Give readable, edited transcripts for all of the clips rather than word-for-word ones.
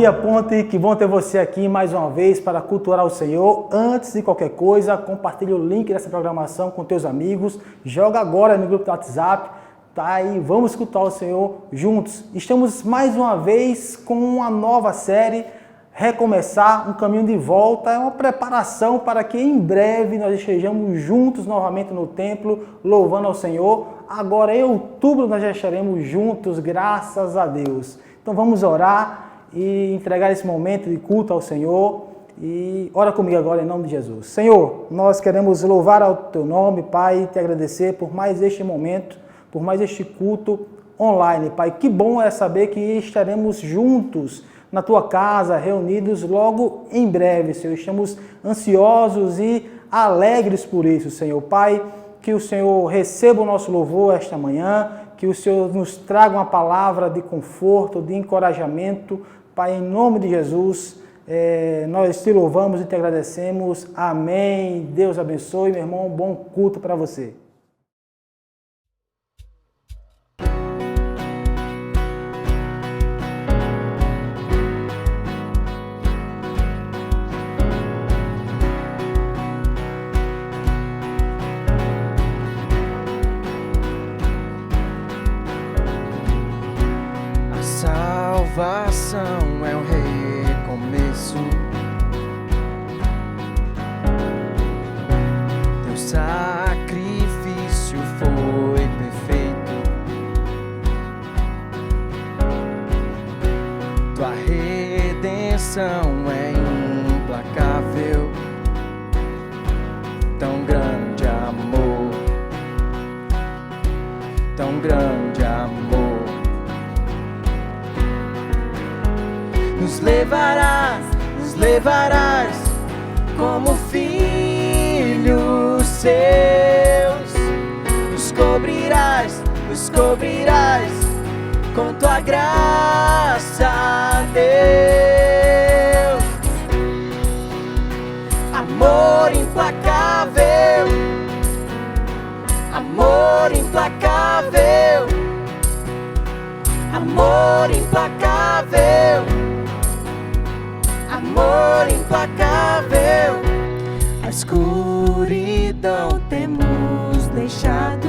dia, Ponte, que bom ter você aqui mais uma vez para cultuar o Senhor. Antes de qualquer coisa, compartilhe o link dessa programação com teus amigos, joga agora no grupo do WhatsApp, tá? E vamos escutar o Senhor juntos. Estamos mais uma vez com uma nova série, Recomeçar, um caminho de volta, é uma preparação para que em breve nós estejamos juntos novamente no templo, louvando ao Senhor. Agora em outubro nós já estaremos juntos, graças a Deus. Então vamos orar e entregar esse momento de culto ao Senhor. E ora comigo agora em nome de Jesus. Senhor, nós queremos louvar ao Teu nome, Pai, e Te agradecer por mais este momento, por mais este culto online, Pai. Que bom é saber que estaremos juntos na Tua casa, reunidos logo em breve, Senhor. Estamos ansiosos e alegres por isso, Senhor. Pai, que o Senhor receba o nosso louvor esta manhã, que o Senhor nos traga uma palavra de conforto, de encorajamento. Pai, em nome de Jesus, nós Te louvamos e Te agradecemos. Amém. Deus abençoe, meu irmão. Bom culto para você. Salvação é um recomeço. Teu sacrifício foi perfeito. Tua redenção é implacável. Tão grande amor, tão grande amor. Nos levarás como filhos seus. Nos cobrirás com tua graça, Deus. Amor implacável, amor implacável, amor implacável. Amor implacável, a escuridão temos deixado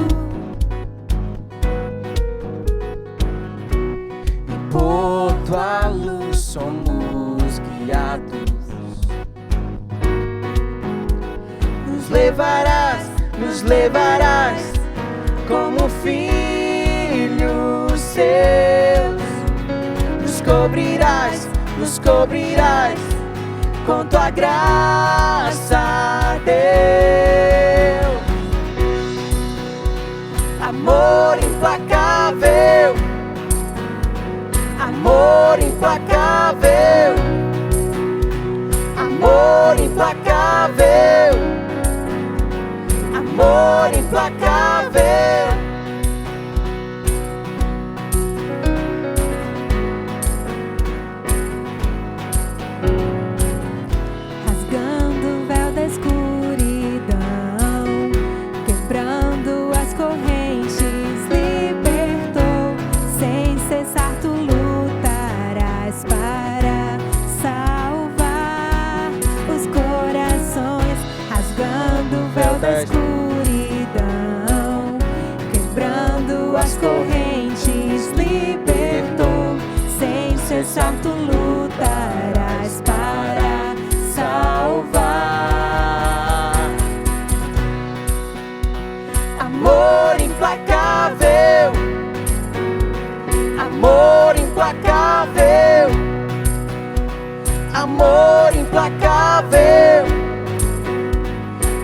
e por tua luz somos guiados. Nos levarás como filhos seus. Nos cobrirás com tua graça, Deus. Amor implacável, amor implacável, amor implacável, amor implacável. Da escuridão, quebrando as correntes, libertou. Sem cessar tu lutarás para salvar. Amor implacável, amor implacável, amor implacável,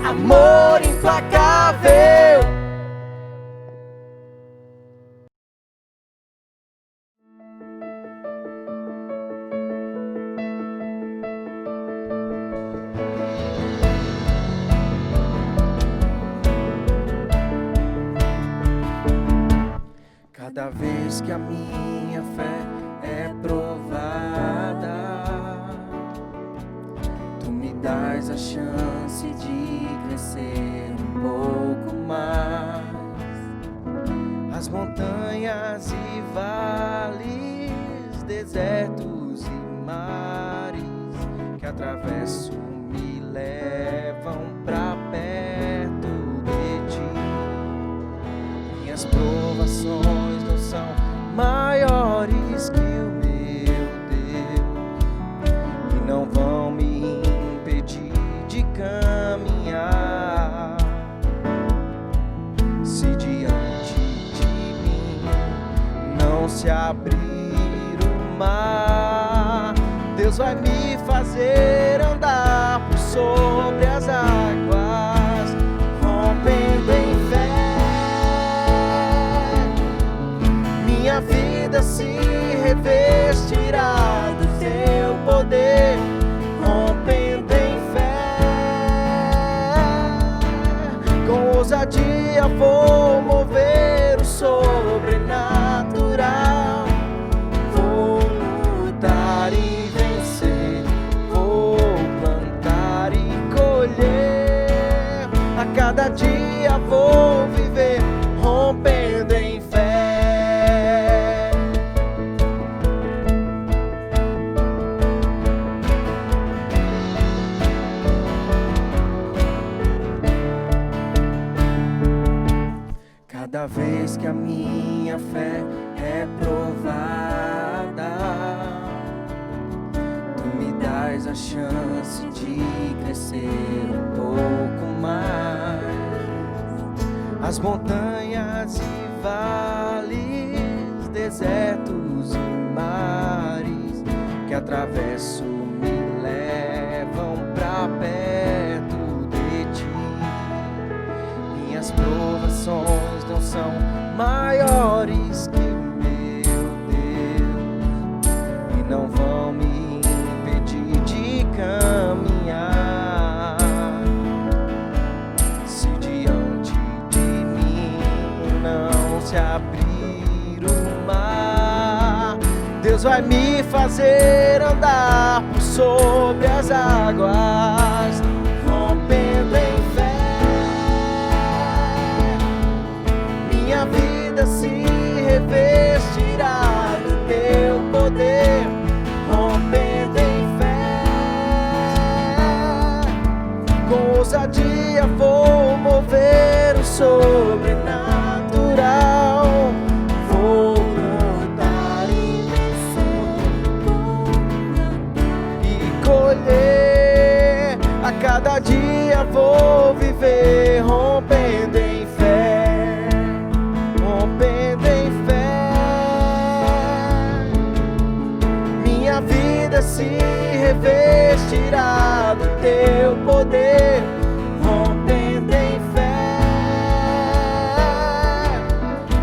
amor implacável. Cada vez que a minha fé é provada, tu me dás a chance de crescer um pouco mais. montanhas e vales, desertos e mares que atravesso me levam pra perto de ti. Minhas provações não são maiores que o meu Deus e não vão me impedir de caminhar. Se diante de mim não se abrir o mar, Deus vai me fazer andar por sobre as águas, rompendo em fé. Minha vida se revestirá do teu poder, rompendo em fé. Com ousadia vou mover o sobrenatural. Vou lutar e vencer, vou plantar e colher. A cada dia vou viver rompendo em fé. Cada vez que a minha fé é provada, tu me dás a chance de crescer um pouco mais. As montanhas e vales, desertos e mares que atravesso me levam pra perto de ti. Minhas provações não são maiores que o meu Deus e não vão me impedir de caminhar. Se diante de mim não se abrir o mar, Deus vai me fazer andar por sobre as águas, rompendo em fé. Minha vida se revestirá do teu poder, rompendo em fé. Com ousadia vou mover o sobrenatural. Vou lutar e vencer e colher. A cada dia vou viver rompendo em fé, rompendo em fé. Minha vida se revestirá do teu poder, rompendo em fé.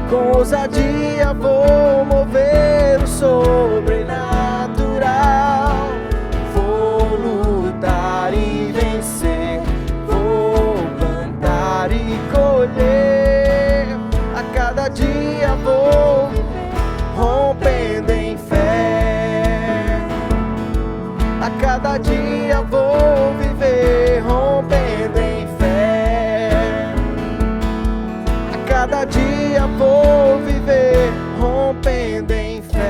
Com ousadia vou mover o sobrenatural. Vou lutar e vencer, vou plantar e colher. A cada dia vou rompendo em fé. A cada dia vou viver rompendo em fé. A cada dia vou viver rompendo em fé.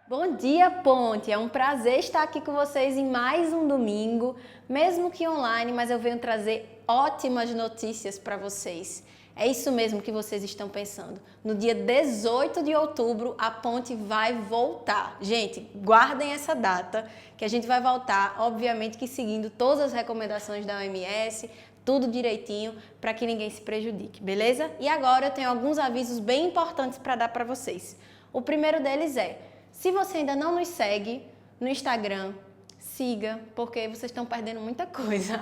Bom dia, Ponte! É um prazer estar aqui com vocês em mais um domingo, mesmo que online, mas eu venho trazer ótimas notícias para vocês. É isso mesmo que vocês estão pensando. No dia 18 de outubro, a Ponte vai voltar. Gente, guardem essa data, que a gente vai voltar, obviamente que seguindo todas as recomendações da OMS, tudo direitinho para que ninguém se prejudique, beleza? E agora eu tenho alguns avisos bem importantes para dar para vocês. O primeiro deles é, se você ainda não nos segue no Instagram, siga, porque vocês estão perdendo muita coisa.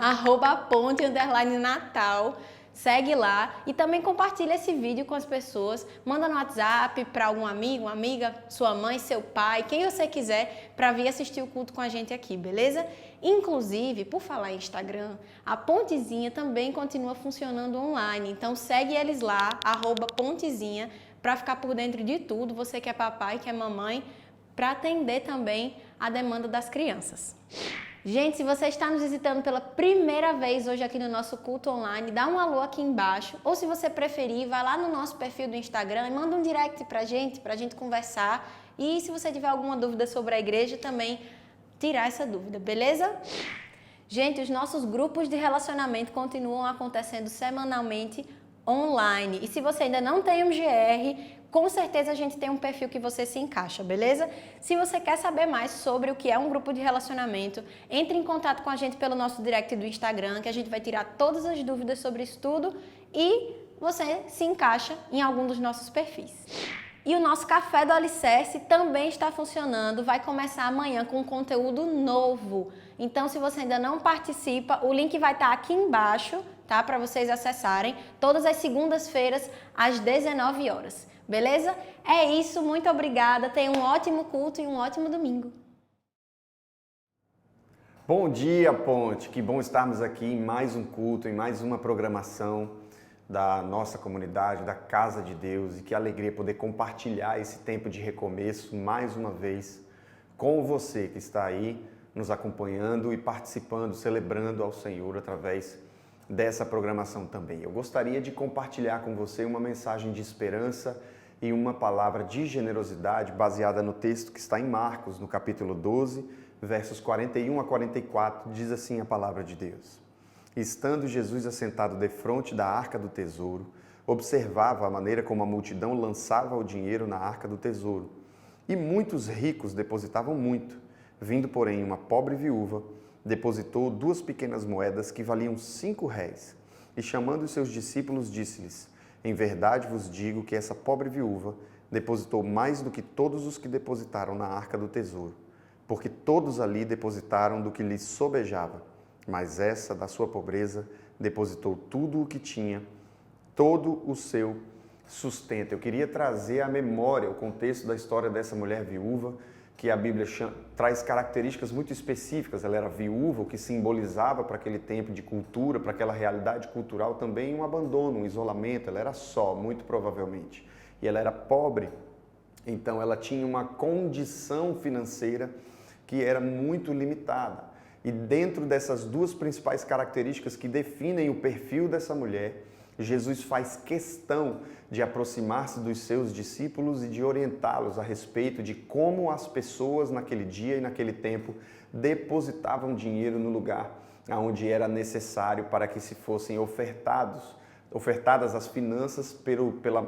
@ponte_natal. Segue lá e também compartilha esse vídeo com as pessoas. Manda no WhatsApp para algum amigo, uma amiga, sua mãe, seu pai, quem você quiser, para vir assistir o culto com a gente aqui, beleza? Inclusive, por falar em Instagram, a Pontezinha também continua funcionando online. Então segue eles lá, @pontezinha, para ficar por dentro de tudo. Você que é papai, que é mamãe, para atender também a demanda das crianças. Gente, se você está nos visitando pela primeira vez hoje aqui no nosso culto online, dá um alô aqui embaixo, ou se você preferir, vai lá no nosso perfil do Instagram e manda um direct pra gente conversar, e se você tiver alguma dúvida sobre a igreja, também tirar essa dúvida, beleza? Gente, os nossos grupos de relacionamento continuam acontecendo semanalmente online, e se você ainda não tem um GR, com certeza a gente tem um perfil que você se encaixa, beleza? Se você quer saber mais sobre o que é um grupo de relacionamento, entre em contato com a gente pelo nosso direct do Instagram, que a gente vai tirar todas as dúvidas sobre isso tudo e você se encaixa em algum dos nossos perfis. E o nosso Café do Alicerce também está funcionando, vai começar amanhã com um conteúdo novo. Então, se você ainda não participa, o link vai estar aqui embaixo, tá? Para vocês acessarem, todas as segundas-feiras, às 19 horas. Beleza? É isso, muito obrigada, tenha um ótimo culto e um ótimo domingo. Bom dia, Ponte! Que bom estarmos aqui em mais um culto, em mais uma programação da nossa comunidade, da Casa de Deus, e que alegria poder compartilhar esse tempo de recomeço mais uma vez com você que está aí nos acompanhando e participando, celebrando ao Senhor através dessa programação também. Eu gostaria de compartilhar com você uma mensagem de esperança e uma palavra de generosidade baseada no texto que está em Marcos, no capítulo 12, versos 41 a 44, diz assim a palavra de Deus. Estando Jesus assentado defronte da arca do tesouro, observava a maneira como a multidão lançava o dinheiro na arca do tesouro. E muitos ricos depositavam muito. Vindo, porém, uma pobre viúva, depositou 2 pequenas moedas que valiam 5 réis. E chamando os seus discípulos, disse-lhes: em verdade vos digo que essa pobre viúva depositou mais do que todos os que depositaram na arca do tesouro, porque todos ali depositaram do que lhes sobejava, mas essa, da sua pobreza, depositou tudo o que tinha, todo o seu sustento. Eu queria trazer à memória o contexto da história dessa mulher viúva, que a Bíblia traz características muito específicas. Ela era viúva, o que simbolizava para aquele tempo de cultura, para aquela realidade cultural também um abandono, um isolamento. Ela era só, muito provavelmente. E ela era pobre, então ela tinha uma condição financeira que era muito limitada. E dentro dessas 2 principais características que definem o perfil dessa mulher, Jesus faz questão de aproximar-se dos seus discípulos e de orientá-los a respeito de como as pessoas naquele dia e naquele tempo depositavam dinheiro no lugar onde era necessário para que se fossem ofertadas as finanças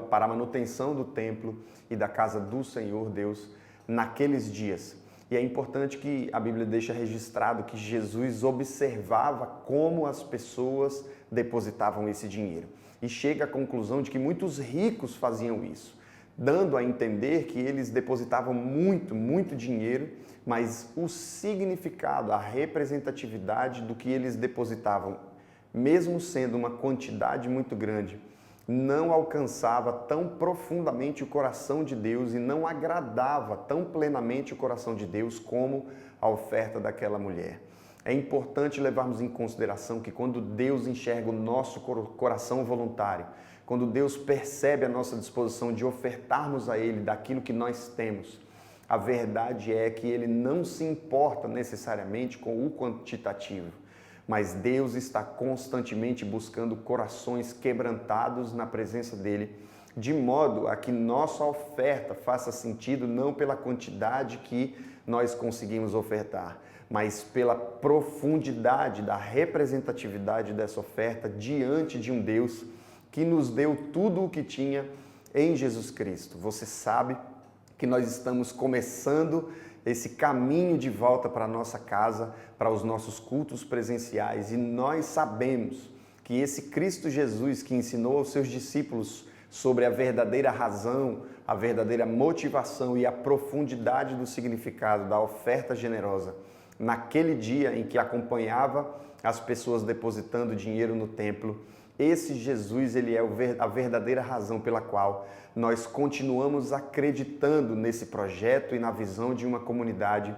para a manutenção do templo e da casa do Senhor Deus naqueles dias. E é importante que a Bíblia deixa registrado que Jesus observava como as pessoas depositavam esse dinheiro. E chega à conclusão de que muitos ricos faziam isso, dando a entender que eles depositavam muito, muito dinheiro, mas o significado, a representatividade do que eles depositavam, mesmo sendo uma quantidade muito grande, não alcançava tão profundamente o coração de Deus e não agradava tão plenamente o coração de Deus como a oferta daquela mulher. É importante levarmos em consideração que quando Deus enxerga o nosso coração voluntário, quando Deus percebe a nossa disposição de ofertarmos a Ele daquilo que nós temos, a verdade é que Ele não se importa necessariamente com o quantitativo, mas Deus está constantemente buscando corações quebrantados na presença dEle, de modo a que nossa oferta faça sentido não pela quantidade que nós conseguimos ofertar, mas pela profundidade da representatividade dessa oferta diante de um Deus que nos deu tudo o que tinha em Jesus Cristo. Você sabe que nós estamos começando esse caminho de volta para a nossa casa, para os nossos cultos presenciais, e nós sabemos que que esse Cristo Jesus que ensinou aos seus discípulos sobre a verdadeira razão, a verdadeira motivação e a profundidade do significado da oferta generosa, naquele dia em que acompanhava as pessoas depositando dinheiro no templo, esse Jesus, ele é a verdadeira razão pela qual nós continuamos acreditando nesse projeto e na visão de uma comunidade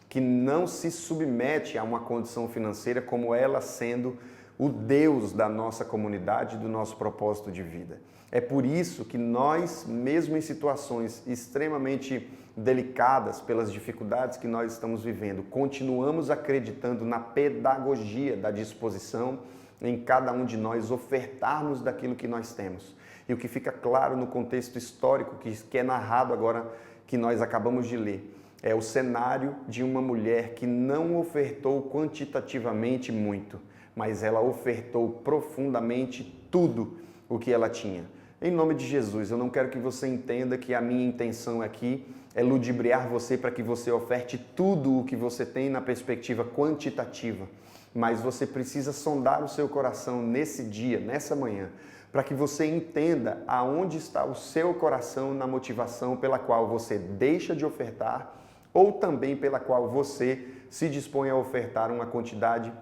que não se submete a uma condição financeira como ela sendo o Deus da nossa comunidade, do nosso propósito de vida. É por isso que nós, mesmo em situações extremamente delicadas pelas dificuldades que nós estamos vivendo, continuamos acreditando na pedagogia da disposição em cada um de nós ofertarmos daquilo que nós temos. E o que fica claro no contexto histórico que é narrado agora, que nós acabamos de ler, é o cenário de uma mulher que não ofertou quantitativamente muito, mas ela ofertou profundamente tudo o que ela tinha. Em nome de Jesus, eu não quero que você entenda que a minha intenção aqui é ludibriar você para que você oferte tudo o que você tem na perspectiva quantitativa. Mas você precisa sondar o seu coração nesse dia, nessa manhã, para que você entenda aonde está o seu coração na motivação pela qual você deixa de ofertar ou também pela qual você se dispõe a ofertar uma quantidade,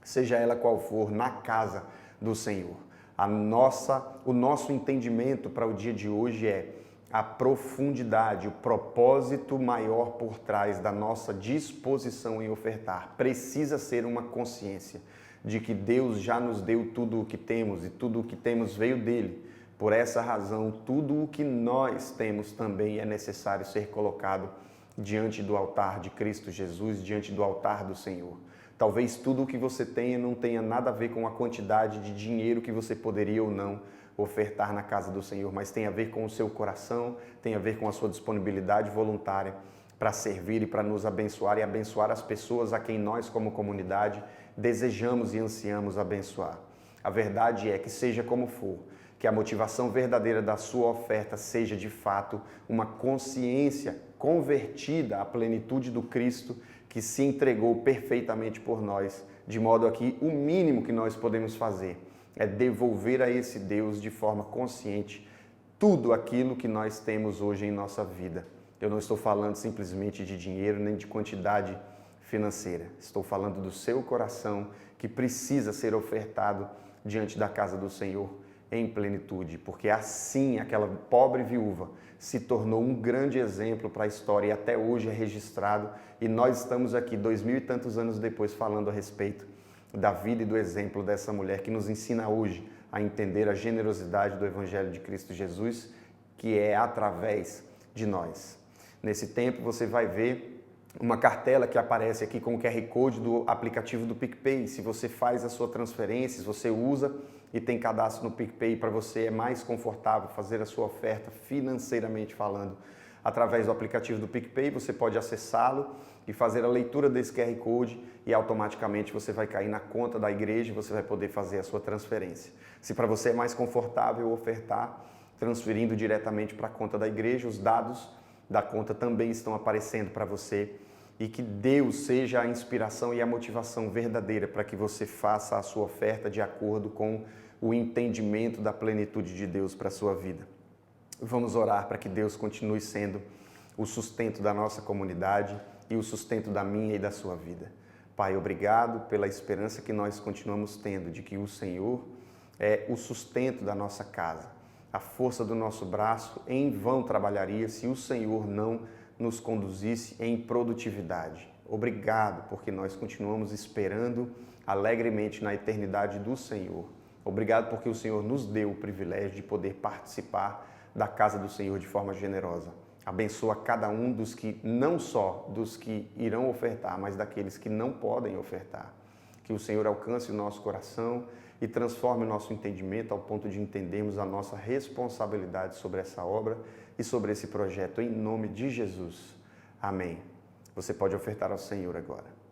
seja ela qual for, na casa do Senhor. O nosso entendimento para o dia de hoje é a profundidade, o propósito maior por trás da nossa disposição em ofertar. Precisa ser uma consciência de que Deus já nos deu tudo o que temos e tudo o que temos veio dele. Por essa razão, tudo o que nós temos também é necessário ser colocado diante do altar de Cristo Jesus, diante do altar do Senhor. Talvez tudo o que você tenha não tenha nada a ver com a quantidade de dinheiro que você poderia ou não ofertar na casa do Senhor, mas tem a ver com o seu coração, tem a ver com a sua disponibilidade voluntária para servir e para nos abençoar e abençoar as pessoas a quem nós, como comunidade, desejamos e ansiamos abençoar. A verdade é que, seja como for, que a motivação verdadeira da sua oferta seja de fato uma consciência convertida à plenitude do Cristo que se entregou perfeitamente por nós, de modo a que o mínimo que nós podemos fazer é devolver a esse Deus de forma consciente tudo aquilo que nós temos hoje em nossa vida. Eu não estou falando simplesmente de dinheiro nem de quantidade financeira. Estou falando do seu coração que precisa ser ofertado diante da casa do Senhor em plenitude, porque assim aquela pobre viúva se tornou um grande exemplo para a história e até hoje é registrado, e nós estamos aqui 2000 e tantos anos depois falando a respeito da vida e do exemplo dessa mulher que nos ensina hoje a entender a generosidade do Evangelho de Cristo Jesus, que é através de nós. Nesse tempo você vai ver uma cartela que aparece aqui com o QR Code do aplicativo do PicPay. Se você faz a sua transferência, se você usa e tem cadastro no PicPay, para você é mais confortável fazer a sua oferta financeiramente falando. Através do aplicativo do PicPay, você pode acessá-lo e fazer a leitura desse QR Code e automaticamente você vai cair na conta da igreja e você vai poder fazer a sua transferência. Se para você é mais confortável ofertar, transferindo diretamente para a conta da igreja, os dados da conta também estão aparecendo para você, e que Deus seja a inspiração e a motivação verdadeira para que você faça a sua oferta de acordo com o entendimento da plenitude de Deus para a sua vida. Vamos orar para que Deus continue sendo o sustento da nossa comunidade e o sustento da minha e da sua vida. Pai, obrigado pela esperança que nós continuamos tendo de que o Senhor é o sustento da nossa casa. A força do nosso braço em vão trabalharia se o Senhor não nos conduzisse em produtividade. Obrigado, porque nós continuamos esperando alegremente na eternidade do Senhor. Obrigado porque o Senhor nos deu o privilégio de poder participar da casa do Senhor de forma generosa. Abençoa cada um dos que, não só dos que irão ofertar, mas daqueles que não podem ofertar. Que o Senhor alcance o nosso coração e transforme o nosso entendimento ao ponto de entendermos a nossa responsabilidade sobre essa obra e sobre esse projeto, em nome de Jesus. Amém. Você pode ofertar ao Senhor agora.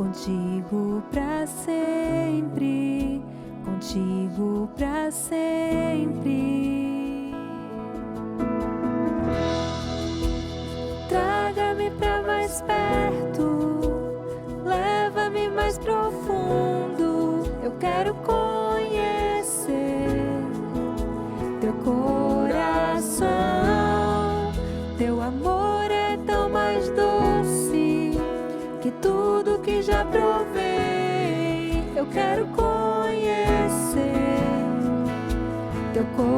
contigo pra sempre, contigo pra sempre. Traga-me pra mais perto, leva-me mais profundo. Eu quero conhecer teu coração. Teu amor é tão mais doce que tudo que já provei. Eu quero conhecer teu coração.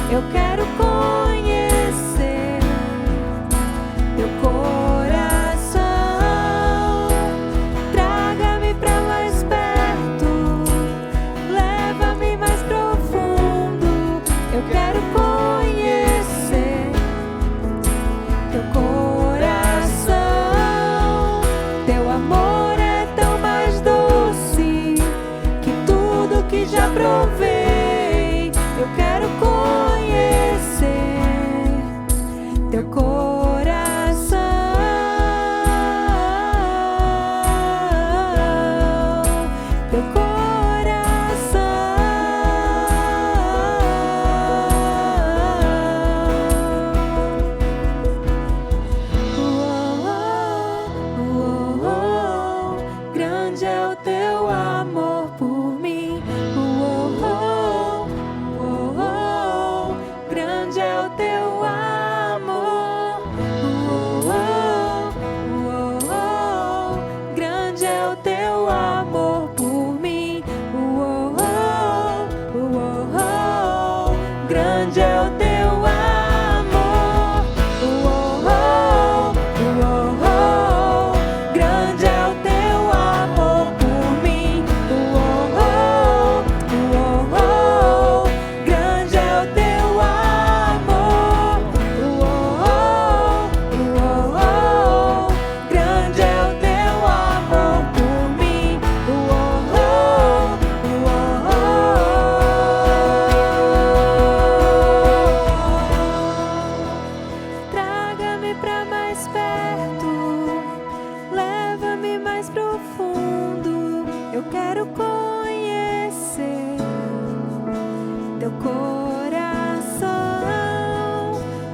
Eu quero conhecer teu coração. Traga-me pra mais perto, leva-me mais profundo. Eu quero conhecer teu coração. Teu amor é tão mais doce que tudo que já provei. Eu quero conhecer teu coração, teu coração. Grande é o teu amor por mim. Grande é o teu amor, grande é o teu amor por mim, grande é o teu amor, grande é o teu amor por mim, grande é o teu amor. Grande é o teu amor por mim. Traga-me pra mais perto, leva-me mais profundo. Eu quero conhecer teu coração.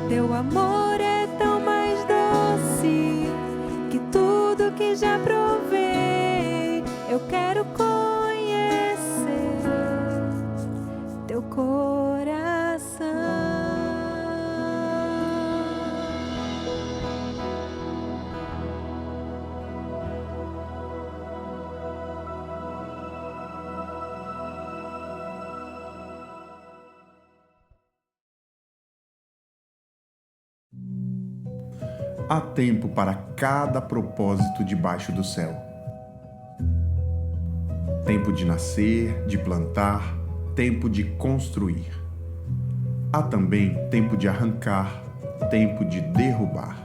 Teu amor é tão mais doce que tudo que já provei. Eu quero conhecer teu coração. Há tempo para cada propósito debaixo do céu. Tempo de nascer, de plantar, tempo de construir. Há também tempo de arrancar, tempo de derrubar.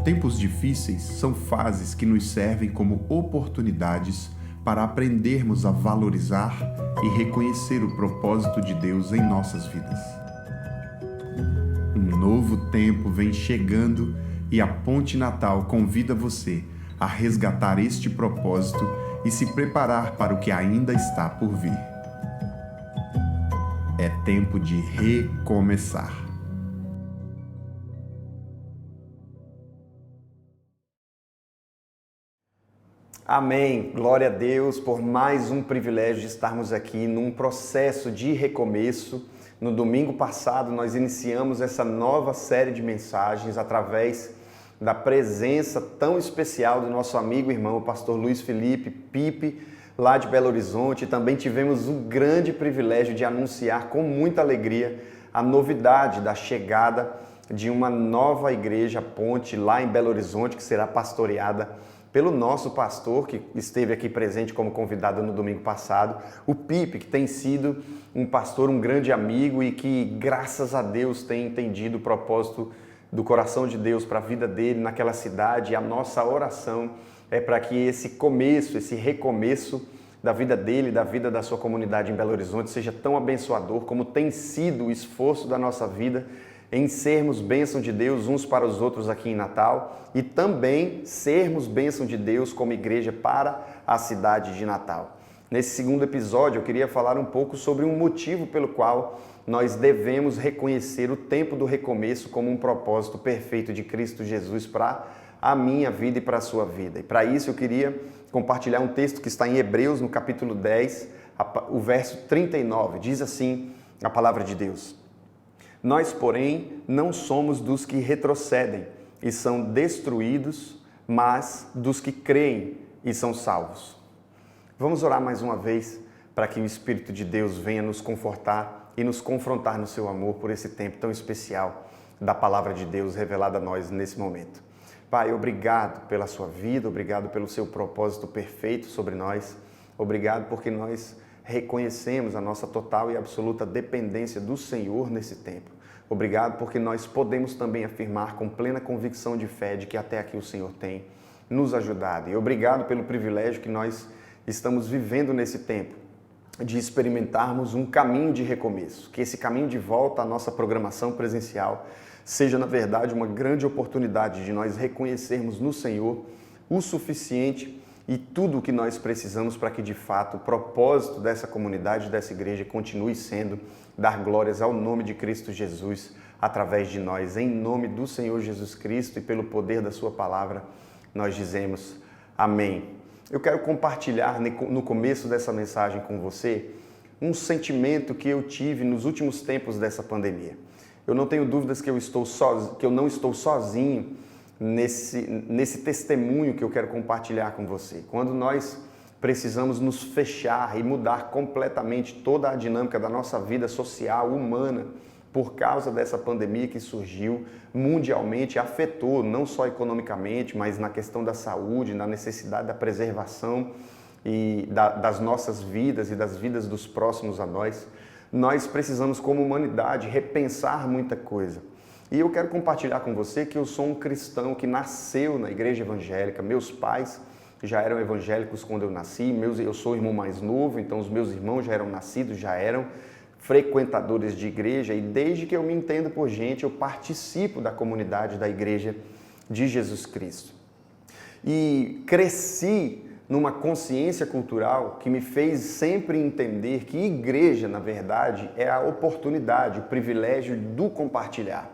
Tempos difíceis são fases que nos servem como oportunidades para aprendermos a valorizar e reconhecer o propósito de Deus em nossas vidas. Um novo tempo vem chegando e a Ponte Natal convida você a resgatar este propósito e se preparar para o que ainda está por vir. É tempo de recomeçar. Amém. Glória a Deus por mais um privilégio de estarmos aqui num processo de recomeço. No domingo passado, nós iniciamos essa nova série de mensagens através da presença tão especial do nosso amigo e irmão, o pastor Luiz Felipe Pipe, lá de Belo Horizonte. Também tivemos o grande privilégio de anunciar com muita alegria a novidade da chegada de uma nova igreja Ponte lá em Belo Horizonte, que será pastoreada pelo nosso pastor, que esteve aqui presente como convidado no domingo passado, o Pipe, que tem sido um pastor, um grande amigo e que, graças a Deus, tem entendido o propósito do coração de Deus para a vida dele naquela cidade. E a nossa oração é para que esse começo, esse recomeço da vida dele, da vida da sua comunidade em Belo Horizonte, seja tão abençoador como tem sido o esforço da nossa vida em sermos bênção de Deus uns para os outros aqui em Natal e também sermos bênção de Deus como igreja para a cidade de Natal. Nesse segundo episódio, eu queria falar um pouco sobre um motivo pelo qual nós devemos reconhecer o tempo do recomeço como um propósito perfeito de Cristo Jesus para a minha vida e para a sua vida. E para isso eu queria compartilhar um texto que está em Hebreus, no capítulo 10, o verso 39. Diz assim a palavra de Deus: Nós, porém, não somos dos que retrocedem e são destruídos, mas dos que creem e são salvos. Vamos orar mais uma vez para que o Espírito de Deus venha nos confortar e nos confrontar no seu amor por esse tempo tão especial da palavra de Deus revelada a nós nesse momento. Pai, obrigado pela sua vida, obrigado pelo seu propósito perfeito sobre nós, obrigado porque nós reconhecemos a nossa total e absoluta dependência do Senhor nesse tempo. Obrigado porque nós podemos também afirmar com plena convicção de fé de que até aqui o Senhor tem nos ajudado. E obrigado pelo privilégio que nós estamos vivendo nesse tempo, de experimentarmos um caminho de recomeço. Que esse caminho de volta à nossa programação presencial seja, na verdade, uma grande oportunidade de nós reconhecermos no Senhor o suficiente e tudo o que nós precisamos para que, de fato, o propósito dessa comunidade, dessa igreja, continue sendo dar glórias ao nome de Cristo Jesus através de nós. Em nome do Senhor Jesus Cristo e pelo poder da sua palavra, nós dizemos amém. Eu quero compartilhar no começo dessa mensagem com você um sentimento que eu tive nos últimos tempos dessa pandemia. Eu não tenho dúvidas que eu não estou sozinho nesse testemunho que eu quero compartilhar com você. Quando nós precisamos nos fechar e mudar completamente toda a dinâmica da nossa vida social, humana, por causa dessa pandemia que surgiu mundialmente, afetou não só economicamente, mas na questão da saúde, na necessidade da preservação e das nossas vidas e das vidas dos próximos a nós. Nós precisamos, como humanidade, repensar muita coisa. E eu quero compartilhar com você que eu sou um cristão que nasceu na igreja evangélica. Meus pais já eram evangélicos quando eu nasci, eu sou o irmão mais novo, então os meus irmãos já eram nascidos, já eram frequentadores de igreja, e desde que eu me entendo por gente, eu participo da comunidade da igreja de Jesus Cristo. E cresci numa consciência cultural que me fez sempre entender que igreja, na verdade, é a oportunidade, o privilégio do compartilhar.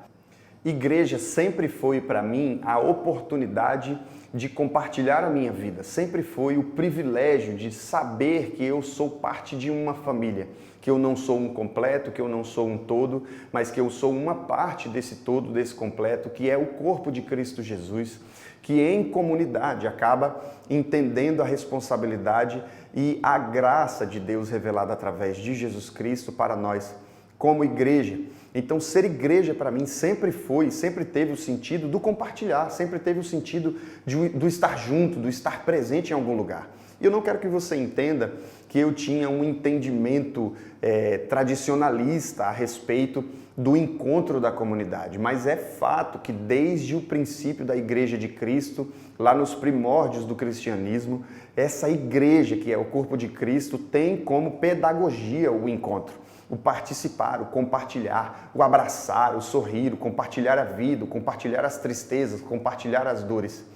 Igreja sempre foi para mim a oportunidade de compartilhar a minha vida, sempre foi o privilégio de saber que eu sou parte de uma família, que eu não sou um completo, que eu não sou um todo, mas que eu sou uma parte desse todo, desse completo, que é o corpo de Cristo Jesus, que em comunidade acaba entendendo a responsabilidade e a graça de Deus revelada através de Jesus Cristo para nós como igreja. Então, ser igreja para mim sempre teve o sentido do compartilhar, sempre teve o sentido do estar junto, do estar presente em algum lugar. E eu não quero que você entenda que eu tinha um entendimento tradicionalista a respeito do encontro da comunidade, mas é fato que desde o princípio da Igreja de Cristo, lá nos primórdios do cristianismo, essa igreja que é o corpo de Cristo tem como pedagogia o encontro, o participar, o compartilhar, o abraçar, o sorrir, o compartilhar a vida, o compartilhar as tristezas, compartilhar as dores.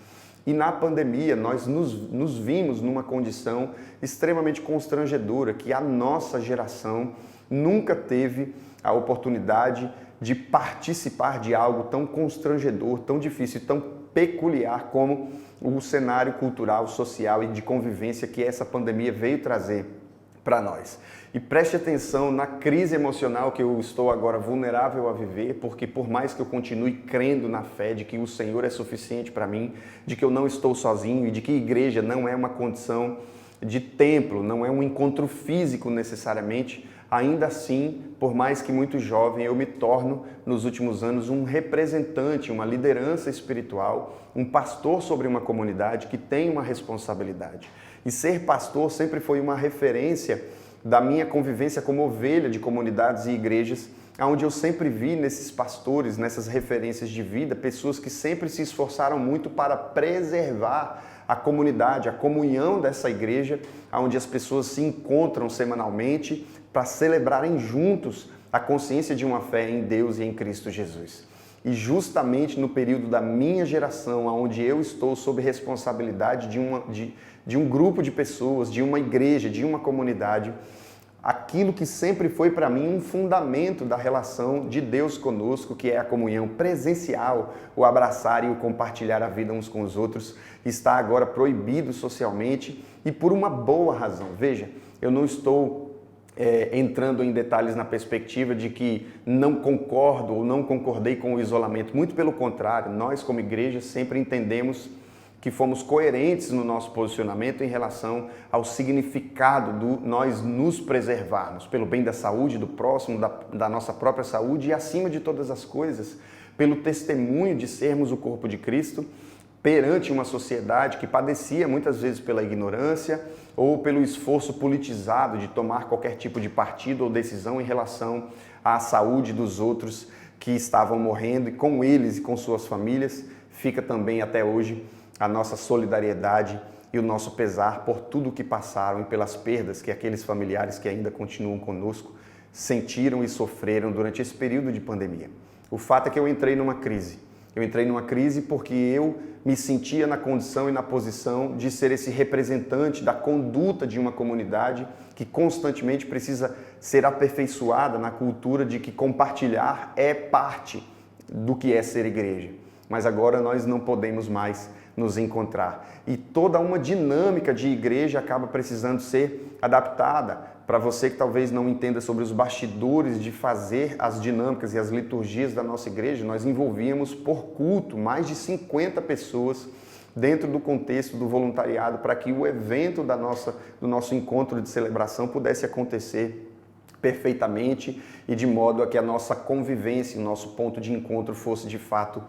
E na pandemia nós nos vimos numa condição extremamente constrangedora, que a nossa geração nunca teve a oportunidade de participar de algo tão constrangedor, tão difícil, tão peculiar como o cenário cultural, social e de convivência que essa pandemia veio trazer para nós. E preste atenção na crise emocional que eu estou agora vulnerável a viver, porque por mais que eu continue crendo na fé de que o Senhor é suficiente para mim, de que eu não estou sozinho e de que igreja não é uma condição de templo, não é um encontro físico necessariamente, ainda assim, por mais que muito jovem, eu me torno, nos últimos anos, um representante, uma liderança espiritual, um pastor sobre uma comunidade que tem uma responsabilidade. E ser pastor sempre foi uma referência da minha convivência como ovelha de comunidades e igrejas, onde eu sempre vi nesses pastores, nessas referências de vida, pessoas que sempre se esforçaram muito para preservar a comunidade, a comunhão dessa igreja, onde as pessoas se encontram semanalmente para celebrarem juntos a consciência de uma fé em Deus e em Cristo Jesus. E justamente no período da minha geração, onde eu estou sob responsabilidade de um grupo de pessoas, de uma igreja, de uma comunidade, aquilo que sempre foi para mim um fundamento da relação de Deus conosco, que é a comunhão presencial, o abraçar e o compartilhar a vida uns com os outros, está agora proibido socialmente e por uma boa razão. Veja, eu não estou entrando em detalhes na perspectiva de que não concordo ou não concordei com o isolamento. Muito pelo contrário, nós como igreja sempre entendemos que fomos coerentes no nosso posicionamento em relação ao significado do nós nos preservarmos, pelo bem da saúde do próximo, da nossa própria saúde e, acima de todas as coisas, pelo testemunho de sermos o corpo de Cristo perante uma sociedade que padecia muitas vezes pela ignorância ou pelo esforço politizado de tomar qualquer tipo de partido ou decisão em relação à saúde dos outros que estavam morrendo, e com eles e com suas famílias fica também até hoje a nossa solidariedade e o nosso pesar por tudo o que passaram e pelas perdas que aqueles familiares que ainda continuam conosco sentiram e sofreram durante esse período de pandemia. O fato é que eu entrei numa crise. Eu entrei numa crise porque eu me sentia na condição e na posição de ser esse representante da conduta de uma comunidade que constantemente precisa ser aperfeiçoada na cultura de que compartilhar é parte do que é ser igreja. Mas agora nós não podemos mais nos encontrar. E toda uma dinâmica de igreja acaba precisando ser adaptada. Para você que talvez não entenda sobre os bastidores de fazer as dinâmicas e as liturgias da nossa igreja, nós envolvíamos por culto mais de 50 pessoas dentro do contexto do voluntariado para que o evento do nosso encontro de celebração pudesse acontecer perfeitamente e de modo a que a nossa convivência, o nosso ponto de encontro fosse de fato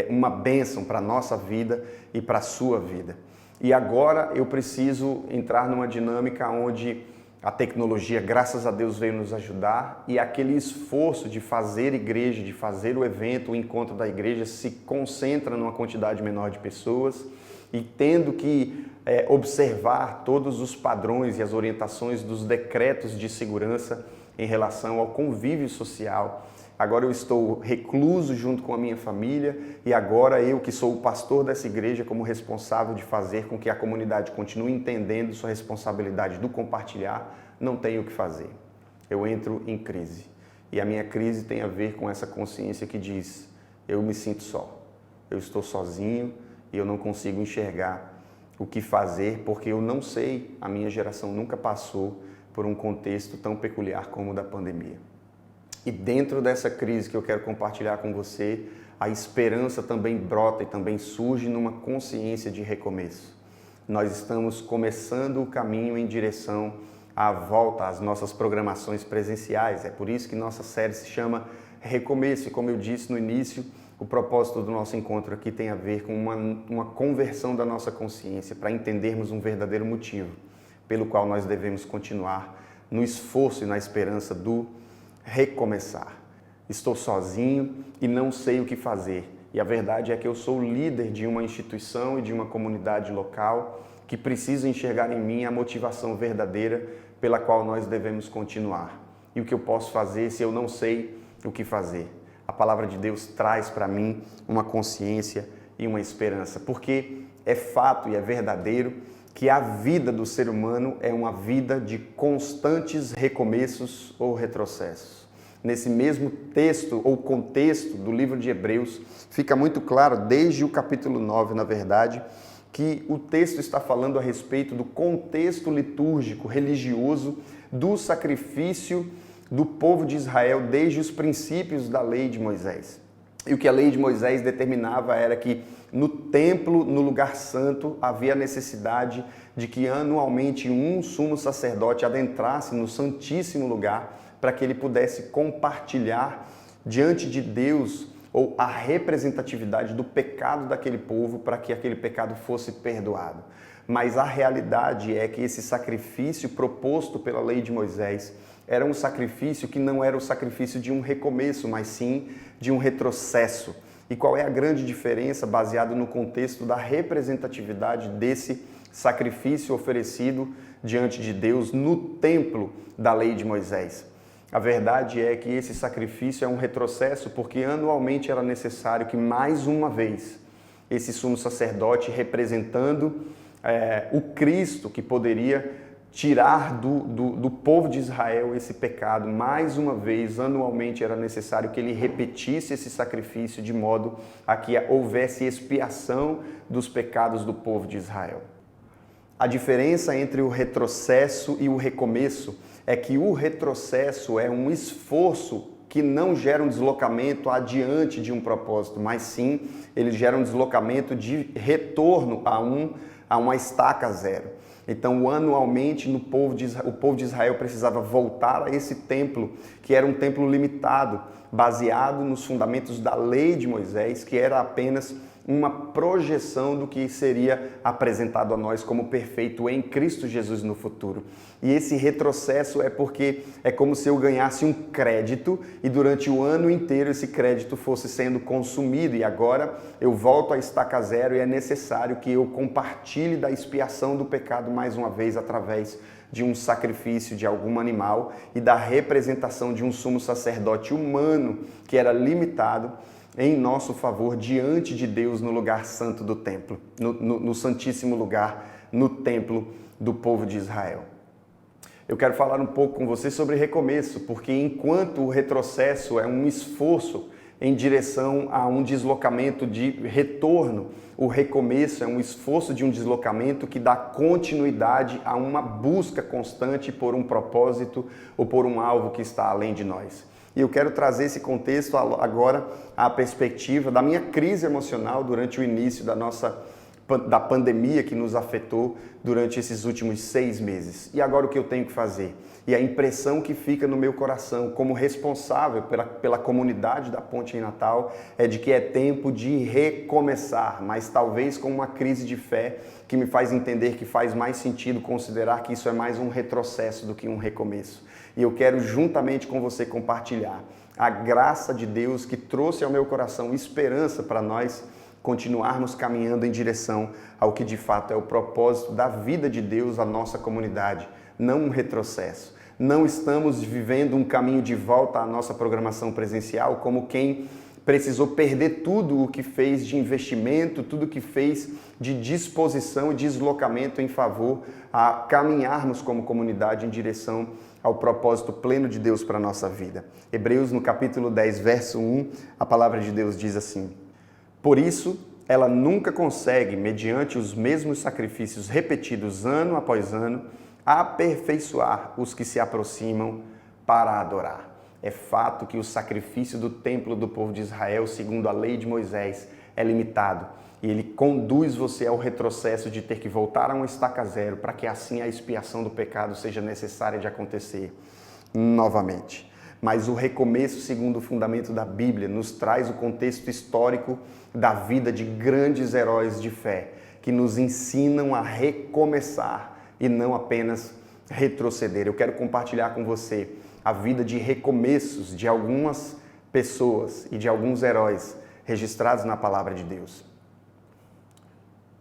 uma bênção para a nossa vida e para a sua vida. E agora eu preciso entrar numa dinâmica onde a tecnologia, graças a Deus, veio nos ajudar e aquele esforço de fazer igreja, de fazer o evento, o encontro da igreja, se concentra numa quantidade menor de pessoas e tendo que observar todos os padrões e as orientações dos decretos de segurança em relação ao convívio social. Agora eu estou recluso junto com a minha família e agora eu, que sou o pastor dessa igreja, como responsável de fazer com que a comunidade continue entendendo sua responsabilidade do compartilhar, não tenho o que fazer. Eu entro em crise. E a minha crise tem a ver com essa consciência que diz, eu me sinto só, eu estou sozinho e eu não consigo enxergar o que fazer porque eu não sei, a minha geração nunca passou por um contexto tão peculiar como o da pandemia. E dentro dessa crise que eu quero compartilhar com você, a esperança também brota e também surge numa consciência de recomeço. Nós estamos começando o caminho em direção à volta às nossas programações presenciais. É por isso que nossa série se chama Recomeço. E como eu disse no início, o propósito do nosso encontro aqui tem a ver com uma conversão da nossa consciência para entendermos um verdadeiro motivo pelo qual nós devemos continuar no esforço e na esperança do recomeçar. Estou sozinho e não sei o que fazer. E a verdade é que eu sou líder de uma instituição e de uma comunidade local que precisa enxergar em mim a motivação verdadeira pela qual nós devemos continuar. E o que eu posso fazer se eu não sei o que fazer? A palavra de Deus traz para mim uma consciência e uma esperança, porque é fato e é verdadeiro que a vida do ser humano é uma vida de constantes recomeços ou retrocessos. Nesse mesmo texto ou contexto do livro de Hebreus, fica muito claro, desde o capítulo 9, na verdade, que o texto está falando a respeito do contexto litúrgico, religioso, do sacrifício do povo de Israel desde os princípios da lei de Moisés. E o que a lei de Moisés determinava era que no templo, no lugar santo, havia a necessidade de que anualmente um sumo sacerdote adentrasse no santíssimo lugar para que ele pudesse compartilhar diante de Deus ou a representatividade do pecado daquele povo para que aquele pecado fosse perdoado. Mas a realidade é que esse sacrifício proposto pela lei de Moisés era um sacrifício que não era o sacrifício de um recomeço, mas sim de um retrocesso. E qual é a grande diferença baseado no contexto da representatividade desse sacrifício oferecido diante de Deus no templo da lei de Moisés? A verdade é que esse sacrifício é um retrocesso porque anualmente era necessário que mais uma vez esse sumo sacerdote representando o Cristo que poderia tirar do povo de Israel esse pecado, mais uma vez, anualmente era necessário que ele repetisse esse sacrifício de modo a que houvesse expiação dos pecados do povo de Israel. A diferença entre o retrocesso e o recomeço é que o retrocesso é um esforço que não gera um deslocamento adiante de um propósito, mas sim ele gera um deslocamento de retorno a uma estaca zero. Então, anualmente, o povo de Israel precisava voltar a esse templo, que era um templo limitado, baseado nos fundamentos da lei de Moisés, que era apenas uma projeção do que seria apresentado a nós como perfeito em Cristo Jesus no futuro. E esse retrocesso é porque é como se eu ganhasse um crédito e durante o ano inteiro esse crédito fosse sendo consumido e agora eu volto à estaca zero e é necessário que eu compartilhe da expiação do pecado mais uma vez através de um sacrifício de algum animal e da representação de um sumo sacerdote humano que era limitado em nosso favor diante de Deus no lugar santo do templo, no santíssimo lugar, no templo do povo de Israel. Eu quero falar um pouco com você sobre recomeço, porque enquanto o retrocesso é um esforço em direção a um deslocamento de retorno, o recomeço é um esforço de um deslocamento que dá continuidade a uma busca constante por um propósito ou por um alvo que está além de nós. E eu quero trazer esse contexto agora à perspectiva da minha crise emocional durante o início da pandemia que nos afetou durante esses últimos 6 meses. E agora o que eu tenho que fazer? E a impressão que fica no meu coração como responsável pela comunidade da Ponte em Natal é de que é tempo de recomeçar, mas talvez com uma crise de fé que me faz entender que faz mais sentido considerar que isso é mais um retrocesso do que um recomeço. E eu quero juntamente com você compartilhar a graça de Deus que trouxe ao meu coração esperança para nós continuarmos caminhando em direção ao que de fato é o propósito da vida de Deus, a nossa comunidade, não um retrocesso. Não estamos vivendo um caminho de volta à nossa programação presencial como quem precisou perder tudo o que fez de investimento, tudo o que fez de disposição e deslocamento em favor a caminharmos como comunidade em direção ao propósito pleno de Deus para a nossa vida. Hebreus, no capítulo 10, verso 1, a palavra de Deus diz assim: por isso, ela nunca consegue, mediante os mesmos sacrifícios repetidos ano após ano, aperfeiçoar os que se aproximam para adorar. É fato que o sacrifício do templo do povo de Israel, segundo a lei de Moisés, é limitado. E ele conduz você ao retrocesso de ter que voltar a uma estaca zero para que assim a expiação do pecado seja necessária de acontecer novamente. Mas o recomeço, segundo o fundamento da Bíblia, nos traz o contexto histórico da vida de grandes heróis de fé, que nos ensinam a recomeçar e não apenas retroceder. Eu quero compartilhar com você a vida de recomeços de algumas pessoas e de alguns heróis registrados na palavra de Deus.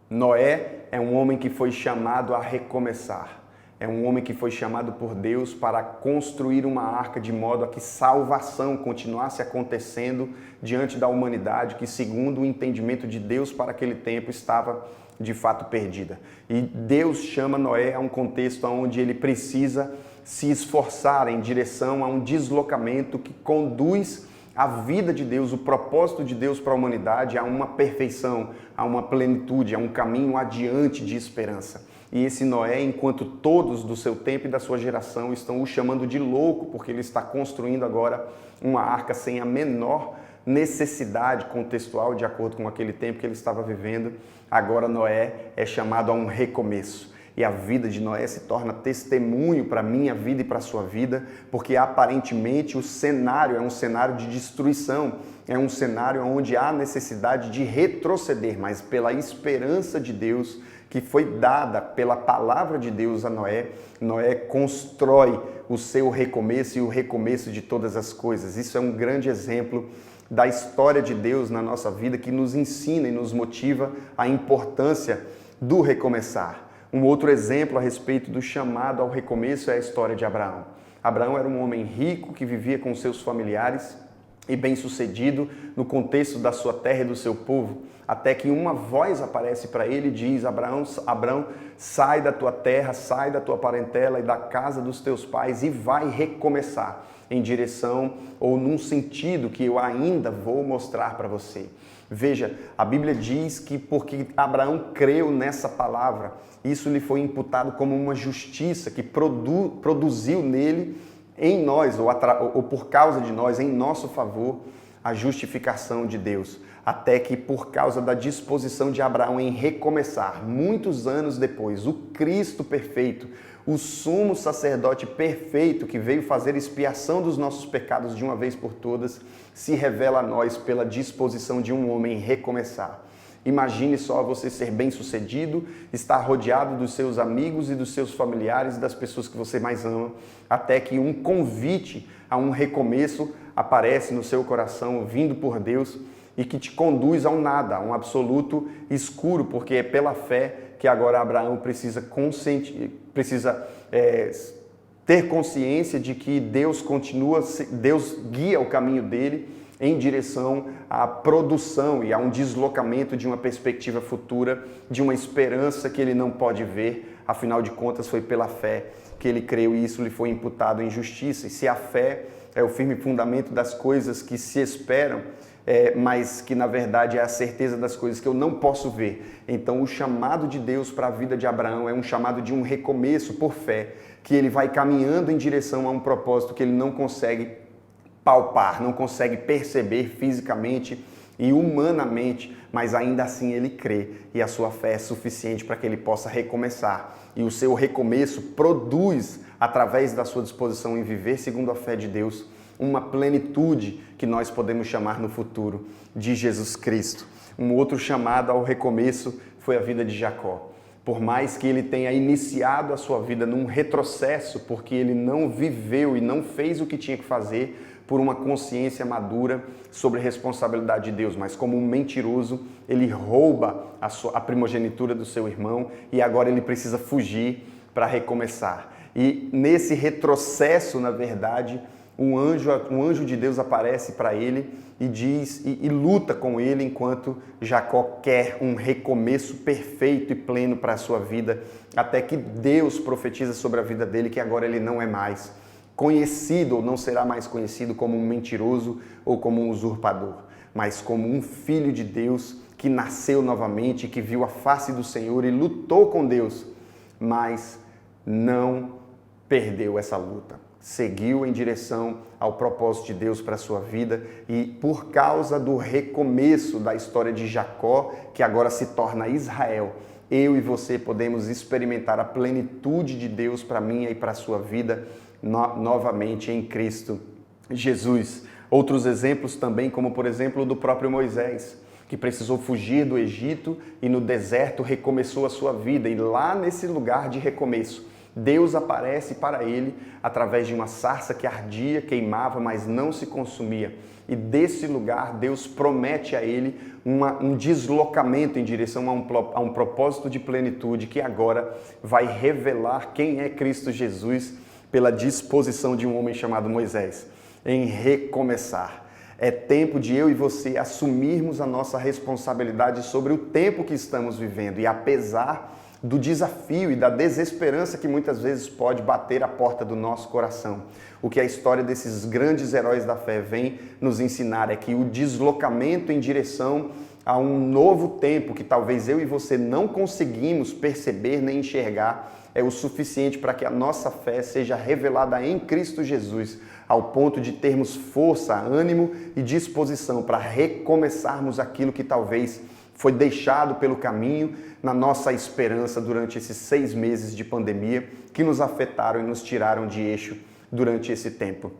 Noé é um homem que foi chamado a recomeçar. É um homem que foi chamado por Deus para construir uma arca de modo a que salvação continuasse acontecendo diante da humanidade que, segundo o entendimento de Deus para aquele tempo, estava de fato perdida. E Deus chama Noé a um contexto onde ele precisa se esforçar em direção a um deslocamento que conduz a vida de Deus, o propósito de Deus para a humanidade, a uma perfeição, a uma plenitude, a um caminho adiante de esperança. E esse Noé, enquanto todos do seu tempo e da sua geração estão o chamando de louco, porque ele está construindo agora uma arca sem a menor necessidade contextual de acordo com aquele tempo que ele estava vivendo, agora Noé é chamado a um recomeço. E a vida de Noé se torna testemunho para a minha vida e para a sua vida, porque aparentemente o cenário é um cenário de destruição, é um cenário onde há necessidade de retroceder, mas pela esperança de Deus que foi dada pela palavra de Deus a Noé, Noé constrói o seu recomeço e o recomeço de todas as coisas. Isso é um grande exemplo da história de Deus na nossa vida que nos ensina e nos motiva a importância do recomeçar. Um outro exemplo a respeito do chamado ao recomeço é a história de Abraão. Abraão era um homem rico que vivia com seus familiares e bem-sucedido no contexto da sua terra e do seu povo, até que uma voz aparece para ele e diz: Abraão, sai da tua terra, sai da tua parentela e da casa dos teus pais e vai recomeçar em direção ou num sentido que eu ainda vou mostrar para você. Veja, a Bíblia diz que porque Abraão creu nessa palavra, isso lhe foi imputado como uma justiça que produziu nele, em nós, ou por causa de nós, em nosso favor, a justificação de Deus. Até que por causa da disposição de Abraão em recomeçar, muitos anos depois, o Cristo perfeito, o sumo sacerdote perfeito que veio fazer expiação dos nossos pecados de uma vez por todas, se revela a nós pela disposição de um homem em recomeçar. Imagine só você ser bem-sucedido, estar rodeado dos seus amigos e dos seus familiares, das pessoas que você mais ama, até que um convite a um recomeço aparece no seu coração, vindo por Deus, e que te conduz a um nada, a um absoluto escuro, porque é pela fé que agora Abraão precisa ter consciência de que Deus guia o caminho dele em direção à produção e a um deslocamento de uma perspectiva futura, de uma esperança que ele não pode ver. Afinal de contas, foi pela fé que ele creu e isso lhe foi imputado em justiça. E se a fé é o firme fundamento das coisas que se esperam, mas que na verdade é a certeza das coisas que eu não posso ver. Então o chamado de Deus para a vida de Abraão é um chamado de um recomeço por fé, que ele vai caminhando em direção a um propósito que ele não consegue palpar, não consegue perceber fisicamente e humanamente, mas ainda assim ele crê e a sua fé é suficiente para que ele possa recomeçar. E o seu recomeço produz, através da sua disposição em viver segundo a fé de Deus, uma plenitude que nós podemos chamar no futuro de Jesus Cristo. Um outro chamado ao recomeço foi a vida de Jacó. Por mais que ele tenha iniciado a sua vida num retrocesso, porque ele não viveu e não fez o que tinha que fazer por uma consciência madura sobre a responsabilidade de Deus, mas como um mentiroso, ele rouba a primogenitura do seu irmão e agora ele precisa fugir para recomeçar. E nesse retrocesso, na verdade, um anjo de Deus aparece para ele e diz e luta com ele enquanto Jacó quer um recomeço perfeito e pleno para a sua vida, até que Deus profetiza sobre a vida dele que agora ele não é mais conhecido ou não será mais conhecido como um mentiroso ou como um usurpador, mas como um filho de Deus que nasceu novamente, que viu a face do Senhor e lutou com Deus, mas não perdeu essa luta. Seguiu em direção ao propósito de Deus para a sua vida e por causa do recomeço da história de Jacó, que agora se torna Israel, eu e você podemos experimentar a plenitude de Deus para a minha e para a sua vida novamente em Cristo Jesus. Outros exemplos também, como por exemplo o do próprio Moisés, que precisou fugir do Egito e no deserto recomeçou a sua vida. E lá nesse lugar de recomeço, Deus aparece para ele através de uma sarça que ardia, queimava, mas não se consumia. E desse lugar, Deus promete a ele um deslocamento em direção a um propósito de plenitude que agora vai revelar quem é Cristo Jesus pela disposição de um homem chamado Moisés, em recomeçar. É tempo de eu e você assumirmos a nossa responsabilidade sobre o tempo que estamos vivendo. E apesar do desafio e da desesperança que muitas vezes pode bater a porta do nosso coração, o que a história desses grandes heróis da fé vem nos ensinar é que o deslocamento em direção a um novo tempo que talvez eu e você não conseguimos perceber nem enxergar é o suficiente para que a nossa fé seja revelada em Cristo Jesus, ao ponto de termos força, ânimo e disposição para recomeçarmos aquilo que talvez foi deixado pelo caminho na nossa esperança durante esses 6 meses de pandemia que nos afetaram e nos tiraram de eixo durante esse tempo.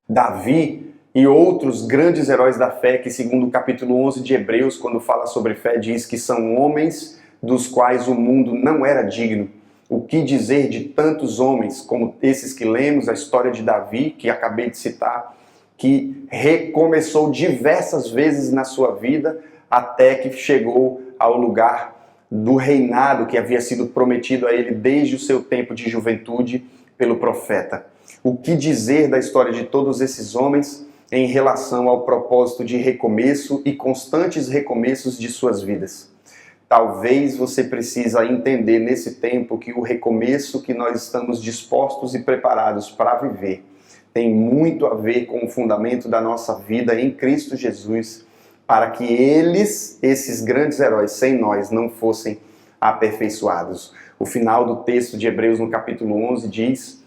Davi e outros grandes heróis da fé que, segundo o capítulo 11 de Hebreus, quando fala sobre fé, diz que são homens dos quais o mundo não era digno. O que dizer de tantos homens como esses que lemos, a história de Davi, que acabei de citar, que recomeçou diversas vezes na sua vida até que chegou ao lugar do reinado que havia sido prometido a ele desde o seu tempo de juventude pelo profeta. O que dizer da história de todos esses homens em relação ao propósito de recomeço e constantes recomeços de suas vidas? Talvez você precisa entender nesse tempo que o recomeço que nós estamos dispostos e preparados para viver tem muito a ver com o fundamento da nossa vida em Cristo Jesus, para que esses grandes heróis, sem nós, não fossem aperfeiçoados. O final do texto de Hebreus, no capítulo 11, diz